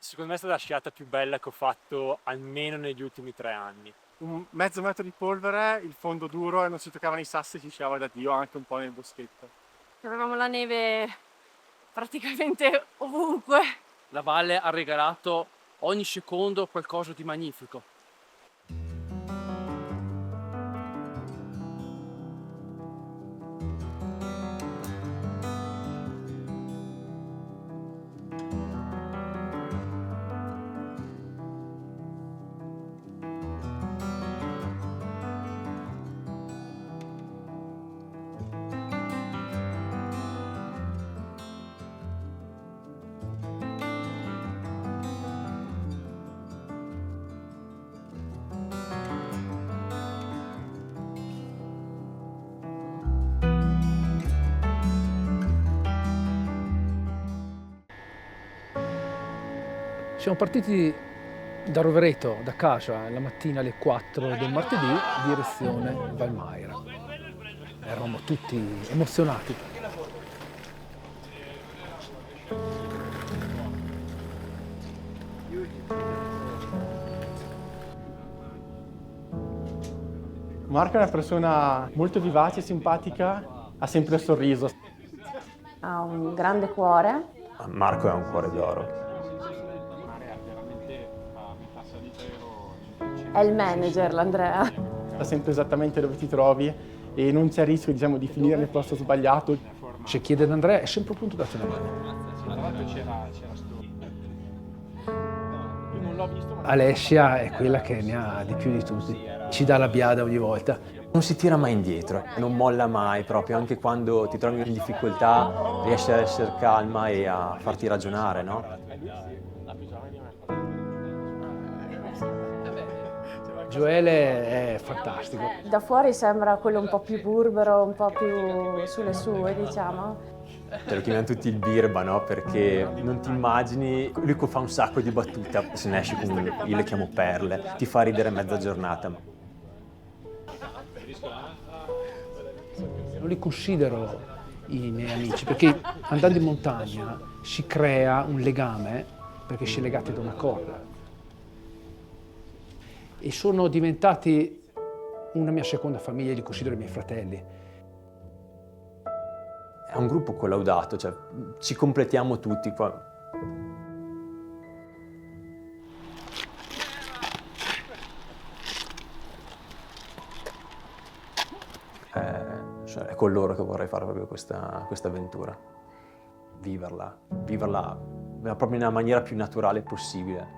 Secondo me è stata la sciata più bella che ho fatto almeno negli ultimi 3 anni. Un mezzo metro di polvere, il fondo duro e non si toccavano i sassi, si sciava da Dio anche un po' nel boschetto. Avevamo la neve praticamente ovunque. La valle ha regalato ogni secondo qualcosa di magnifico. Siamo partiti da Rovereto, da casa, la mattina alle 4 del martedì, direzione Valmaira. Eravamo tutti emozionati. Marco è una persona molto vivace, simpatica, ha sempre il sorriso. Ha un grande cuore. Marco è un cuore d'oro. È il manager, l'Andrea. Sa sempre esattamente dove ti trovi e non c'è rischio, diciamo, di finire nel posto sbagliato. Se chiede ad Andrea è sempre pronto a darti una mano. Alessia è quella che ne ha di più di tutti. Ci dà la biada ogni volta. Non si tira mai indietro, non molla mai proprio, anche quando ti trovi in difficoltà riesce ad essere calma e a farti ragionare, no? Gioele è fantastico. Da fuori sembra quello un po' più burbero, un po' più sulle sue, diciamo. Te lo chiamano tutti il birba, no? Perché non ti immagini, lui fa un sacco di battute, se ne esce con, io le chiamo perle, ti fa ridere mezza giornata. Non li considero i miei amici, perché andando in montagna si crea un legame, perché si è legati da una corda. E sono diventati una mia seconda famiglia, li considero i miei fratelli. È un gruppo collaudato, cioè ci completiamo tutti qua. È con loro che vorrei fare proprio questa avventura. Viverla proprio nella maniera più naturale possibile.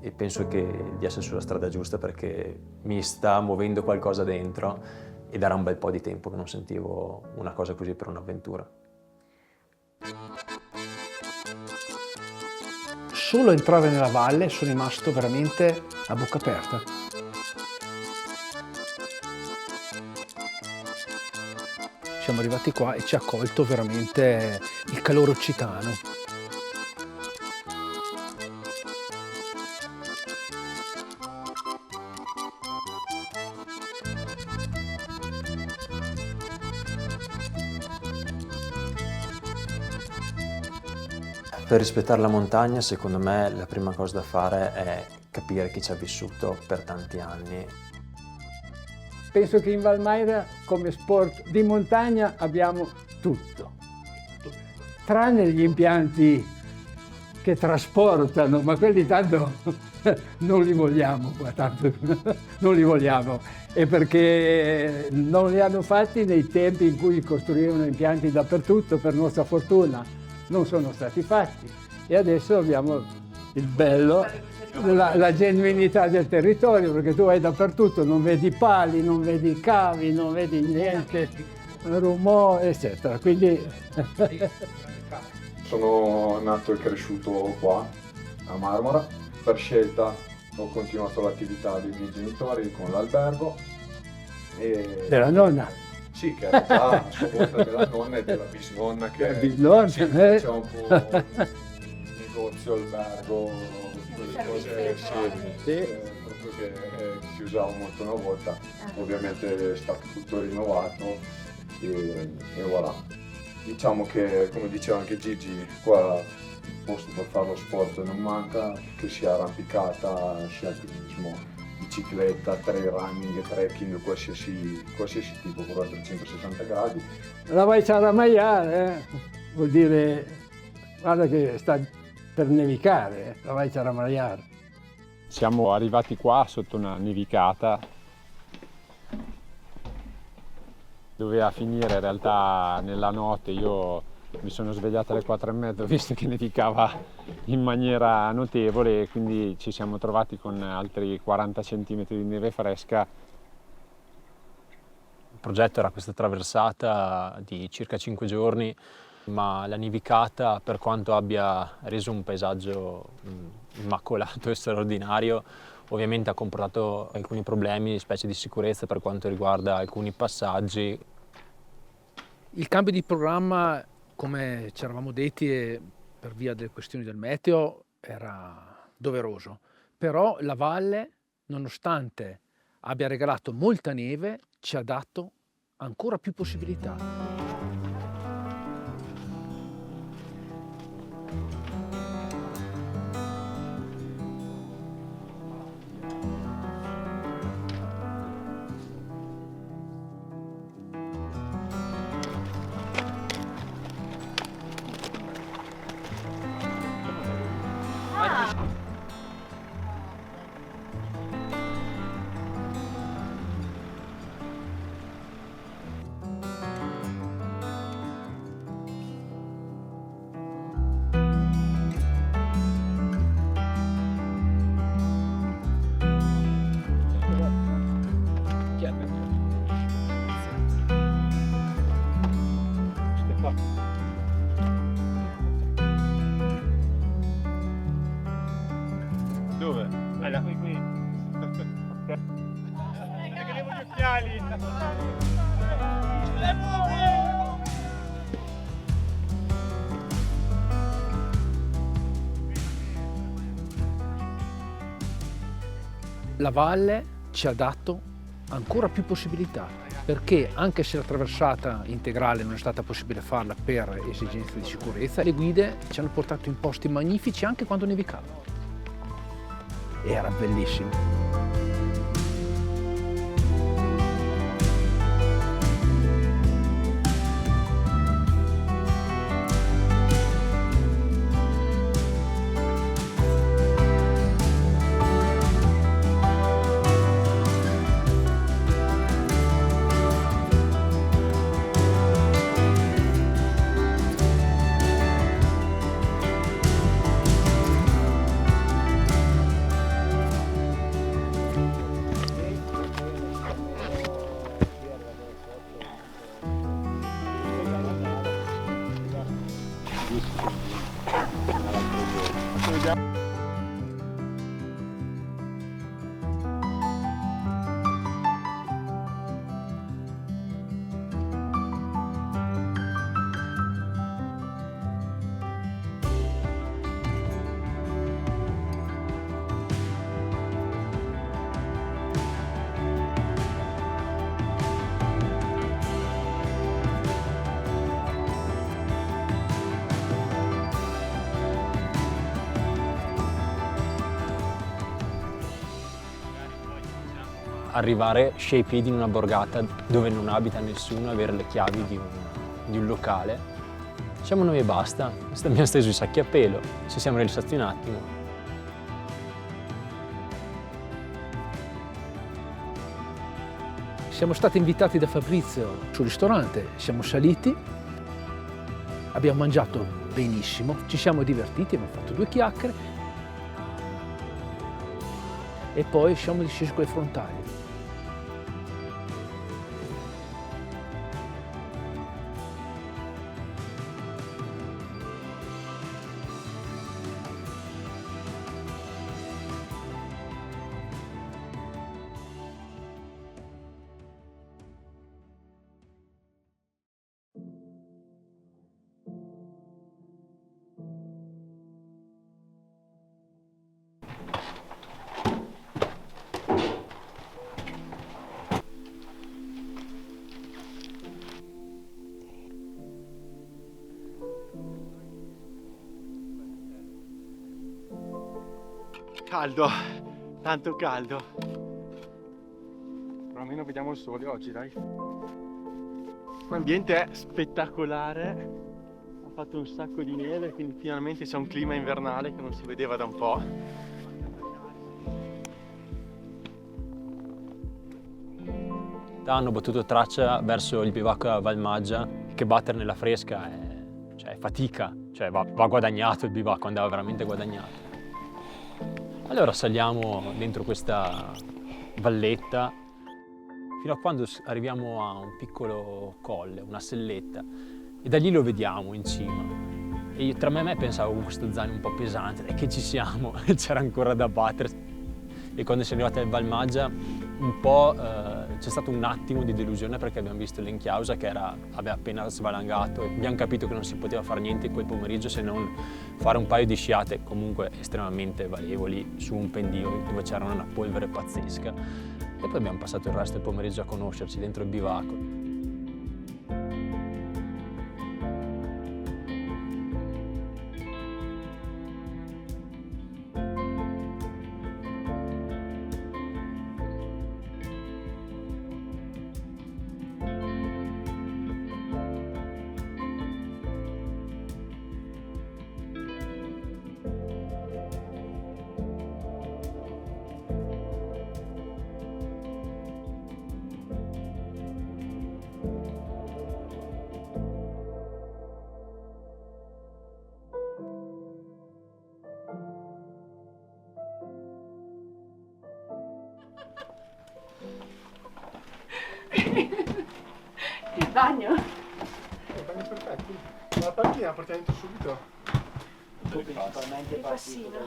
E penso di essere sulla strada giusta perché mi sta muovendo qualcosa dentro ed era un bel po' di tempo che non sentivo una cosa così per un'avventura. Solo entrare nella valle sono rimasto veramente a bocca aperta. Siamo arrivati qua e ci ha accolto veramente il calore occitano. Per rispettare la montagna, secondo me, la prima cosa da fare è capire chi ci ha vissuto per tanti anni. Penso che in Valmaira, come sport di montagna, abbiamo tutto. Tranne gli impianti che trasportano, ma quelli tanto non li vogliamo qua, tanto non li vogliamo. E perché non li hanno fatti nei tempi in cui costruivano impianti dappertutto, per nostra fortuna. Non sono stati fatti e adesso abbiamo il bello, la genuinità del territorio, perché tu vai dappertutto, non vedi pali, non vedi cavi, non vedi niente, rumore, eccetera. Quindi sono nato e cresciuto qua, a Marmora. Per scelta ho continuato l'attività dei miei genitori con l'albergo. Della nonna. Sì, che era già a sua volta della nonna e della bisnonna che bisnonna, sì, c'è un po' negozio, albergo, quelle cose proprio che si usava molto una volta. Ovviamente è stato tutto rinnovato e voilà. Diciamo che, come diceva anche Gigi, qua posto per fare lo sport non manca, che sia arrampicata, sia alpinismo, bicicletta, trail running, trekking, qualsiasi tipo, però a 360 gradi. La vai a ramaiare, vuol dire, guarda che sta per nevicare, la vai a ramaiare. Siamo arrivati qua sotto una nevicata. Doveva finire in realtà nella notte, io mi sono svegliato alle 4:30, visto che nevicava in maniera notevole, e quindi ci siamo trovati con altri 40 cm di neve fresca. Il progetto era questa traversata di circa 5 giorni, ma la nevicata, per quanto abbia reso un paesaggio immacolato e straordinario, ovviamente ha comportato alcuni problemi, specie di sicurezza per quanto riguarda alcuni passaggi. Il cambio di programma, come ci eravamo detti, per via delle questioni del meteo, era doveroso. Però la valle, nonostante abbia regalato molta neve, ci ha dato ancora più possibilità. Dove? Da qui. Ok. Che levo gli occhiali. La valle ci ha dato ancora più possibilità, perché anche se la traversata integrale non è stata possibile farla per esigenze di sicurezza, le guide ci hanno portato in posti magnifici anche quando nevicava. Era bellissimo. Arrivare scia i piedi in una borgata dove non abita nessuno, avere le chiavi di un locale. Siamo noi e basta, abbiamo steso i sacchi a pelo, ci siamo rilassati un attimo. Siamo stati invitati da Fabrizio sul ristorante, siamo saliti, abbiamo mangiato benissimo, ci siamo divertiti, abbiamo fatto 2 chiacchiere e poi siamo discesi con le frontali. Caldo, tanto caldo. Però almeno vediamo il sole oggi, dai. L'ambiente è spettacolare. Ha fatto un sacco di neve, quindi finalmente c'è un clima invernale che non si vedeva da un po'. Hanno battuto traccia verso il bivacco a Valmaggia, che battere nella fresca è fatica, cioè va guadagnato il bivacco, andava veramente guadagnato. Allora saliamo dentro questa valletta fino a quando arriviamo a un piccolo colle, una selletta, e da lì lo vediamo in cima. E io, tra me e me pensavo con questo zaino un po' pesante, che ci siamo, c'era ancora da battere. E quando siamo arrivati al Valmaggia un po' c'è stato un attimo di delusione perché abbiamo visto l'Enchiausa che aveva appena svalangato e abbiamo capito che non si poteva fare niente quel pomeriggio se non fare un paio di sciate comunque estremamente valevoli su un pendio dove c'era una polvere pazzesca. E poi abbiamo passato il resto del pomeriggio a conoscerci dentro il bivacco. Il bagno? I bagni perfetti. La panchina la portiamo dentro subito. Il passino.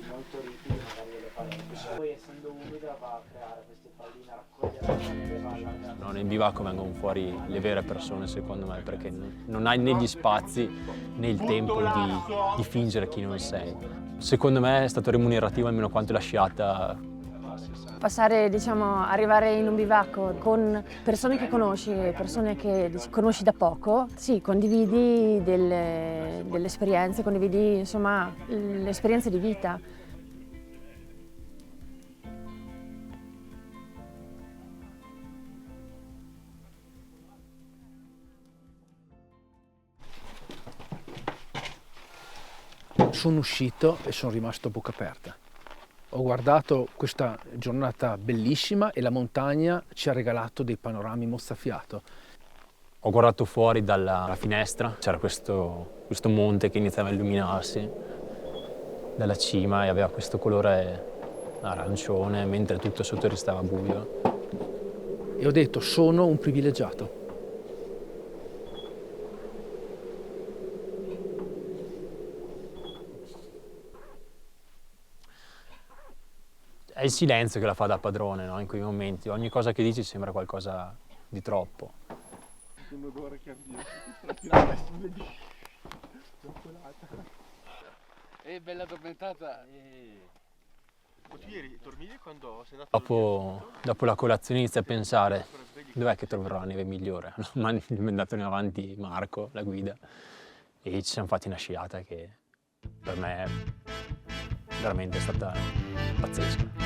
Molto ripidi, magari le palette. Poi essendo umida va a creare queste palline, raccogliere la neve, va allargare. No, nel bivacco vengono fuori le vere persone secondo me, perché non hai né gli spazi né il tempo di fingere chi non sei. Secondo me è stato remunerativo almeno quanto la sciata. Passare, diciamo, arrivare in un bivacco con persone che conosci, persone che conosci da poco, sì, condividi delle esperienze, condividi insomma le esperienze di vita. Sono uscito e sono rimasto a bocca aperta. Ho guardato questa giornata bellissima e la montagna ci ha regalato dei panorami mozzafiato. Ho guardato fuori dalla finestra, c'era questo monte che iniziava a illuminarsi dalla cima e aveva questo colore arancione, mentre tutto sotto restava buio. E ho detto, sono un privilegiato. È il silenzio che la fa da padrone, no? In quei momenti. Ogni cosa che dici sembra qualcosa di troppo. Un odore che avviene. La di cioccolata. Bella addormentata. Ma tu ieri dormivi quando sei andato? Dopo la colazione inizia a pensare dov'è che troverò la neve migliore. Mi ha mandato in avanti Marco, la guida, e ci siamo fatti una sciata che per me veramente è stata pazzesca.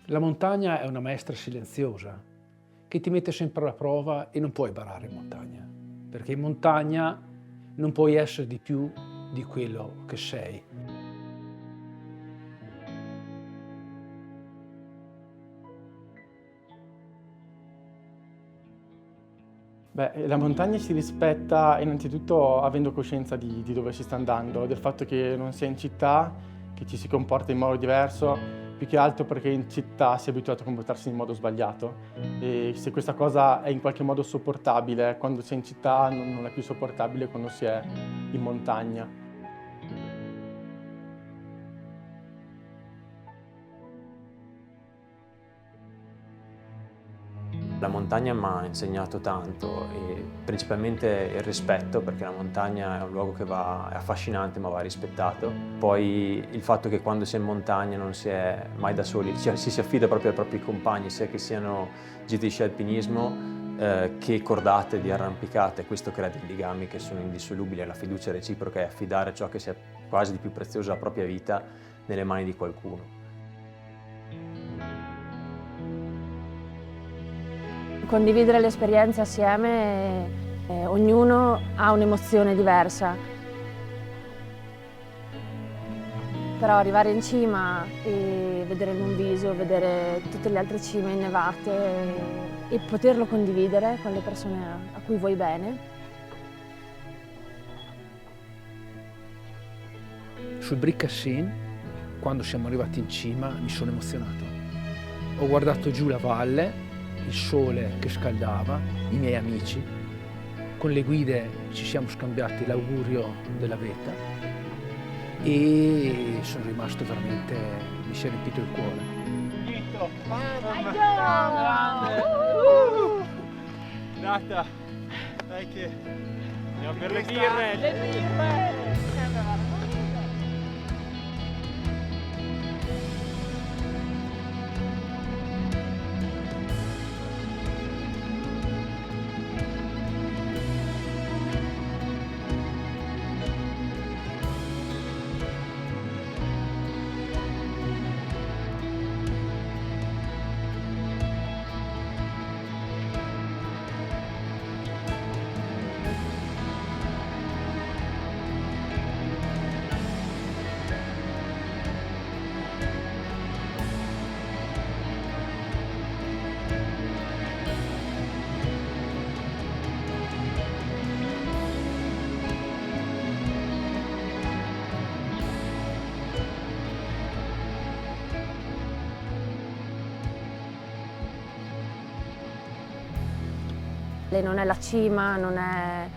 La montagna è una maestra silenziosa che ti mette sempre alla prova e non puoi barare in montagna. perché in montagna non puoi essere di più di quello che sei. Beh, la montagna si rispetta innanzitutto avendo coscienza di dove si sta andando, del fatto che non si è in città, che ci si comporta in modo diverso, più che altro perché in città si è abituato a comportarsi in modo sbagliato. E se questa cosa è in qualche modo sopportabile, quando si è in città non è più sopportabile quando si è in montagna. La montagna mi ha insegnato tanto, e principalmente il rispetto, perché la montagna è un luogo che è affascinante ma va rispettato. Poi il fatto che quando si è in montagna non si è mai da soli, ci si affida proprio ai propri compagni, sia che siano gite di sci alpinismo che cordate di arrampicate. Questo crea dei legami che sono indissolubili, la fiducia reciproca e affidare ciò che sia quasi di più prezioso, la propria vita, nelle mani di qualcuno. Condividere le esperienze assieme, ognuno ha un'emozione diversa. Però arrivare in cima e vedere il Monviso, vedere tutte le altre cime innevate e poterlo condividere con le persone a cui vuoi bene. Sul Briccassin, quando siamo arrivati in cima, mi sono emozionato. Ho guardato giù la valle, il sole che scaldava, i miei amici. Con le guide ci siamo scambiati l'augurio della vetta e sono rimasto veramente, mi si è riempito il cuore. Data, dai che andiamo per le birre! Non è la cima, non è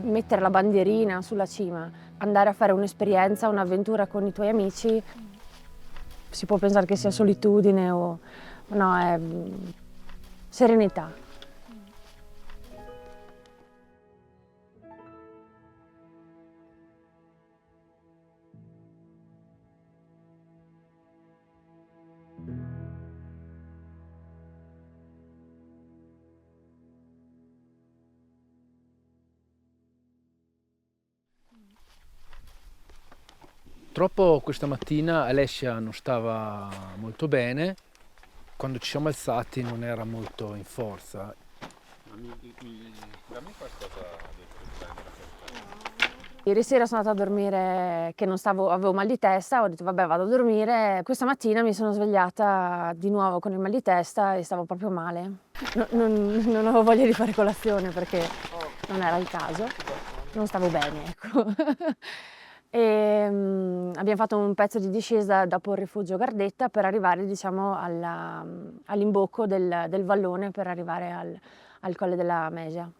mettere la bandierina sulla cima. Andare a fare un'esperienza, un'avventura con i tuoi amici, si può pensare che sia solitudine o no, è serenità. Purtroppo questa mattina Alessia non stava molto bene, quando ci siamo alzati non era molto in forza. Dammi qualcosa Ieri sera sono andata a dormire che non stavo, avevo mal di testa, ho detto vabbè vado a dormire. Questa mattina mi sono svegliata di nuovo con il mal di testa e stavo proprio male. Non avevo voglia di fare colazione perché non era il caso, non stavo bene, ecco. E abbiamo fatto un pezzo di discesa dopo il rifugio Gardetta per arrivare, diciamo, all'imbocco del vallone per arrivare al Colle della Mesia.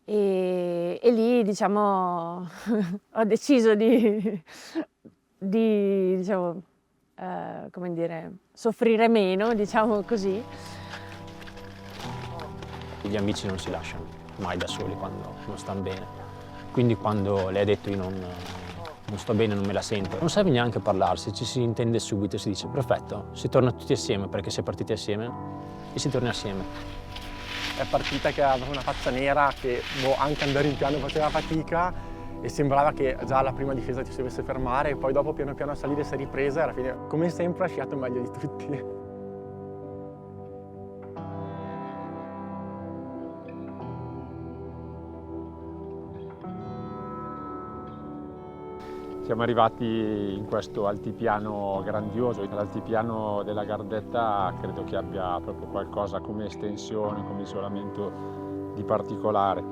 E lì, diciamo, ho deciso di diciamo, come dire, soffrire meno, diciamo così. Gli amici non si lasciano mai da soli quando non stanno bene. Quindi quando lei ha detto io non sto bene, non me la sento, non serve neanche parlarsi, ci si intende subito, si dice perfetto, si torna tutti assieme perché si è partiti assieme e si torna assieme. È partita che aveva una faccia nera, che anche andare in piano faceva fatica e sembrava che già alla prima discesa ci si dovesse fermare e poi dopo piano piano a salire si è ripresa e alla fine, come sempre, ha sciato meglio di tutti. Siamo arrivati in questo altipiano grandioso. L'altipiano della Gardetta credo che abbia proprio qualcosa come estensione, come isolamento di particolare.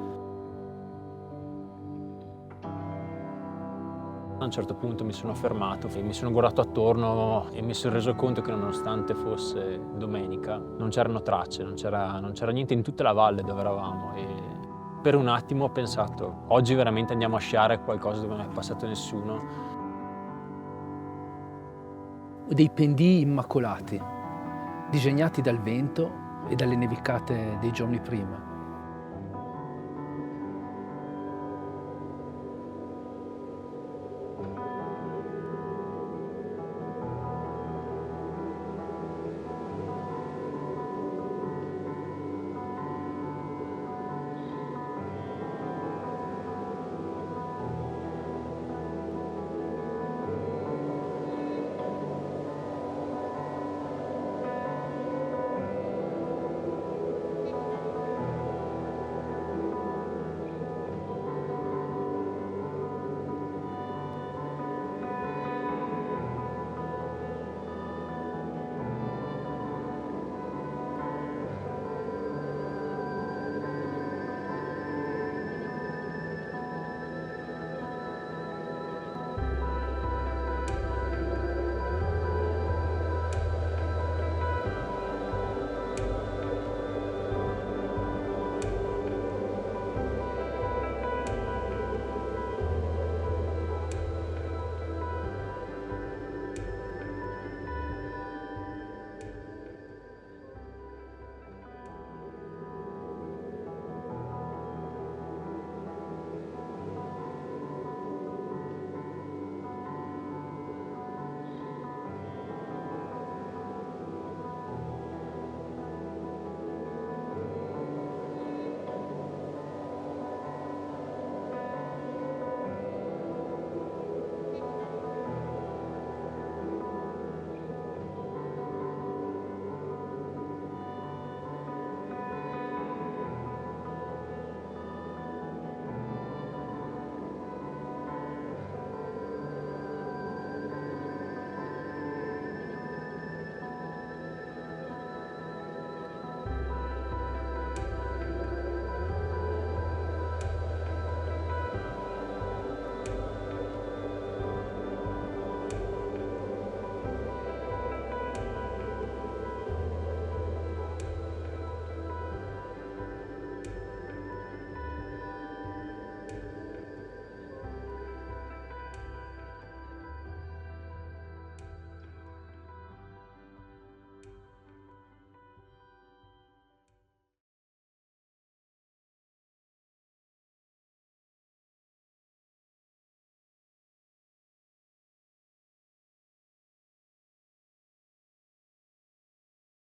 A un certo punto mi sono fermato e mi sono guardato attorno e mi sono reso conto che nonostante fosse domenica non c'erano tracce, non c'era niente in tutta la valle dove eravamo e per un attimo ho pensato oggi veramente andiamo a sciare qualcosa dove non è passato nessuno. Dei pendii immacolati, disegnati dal vento e dalle nevicate dei giorni prima.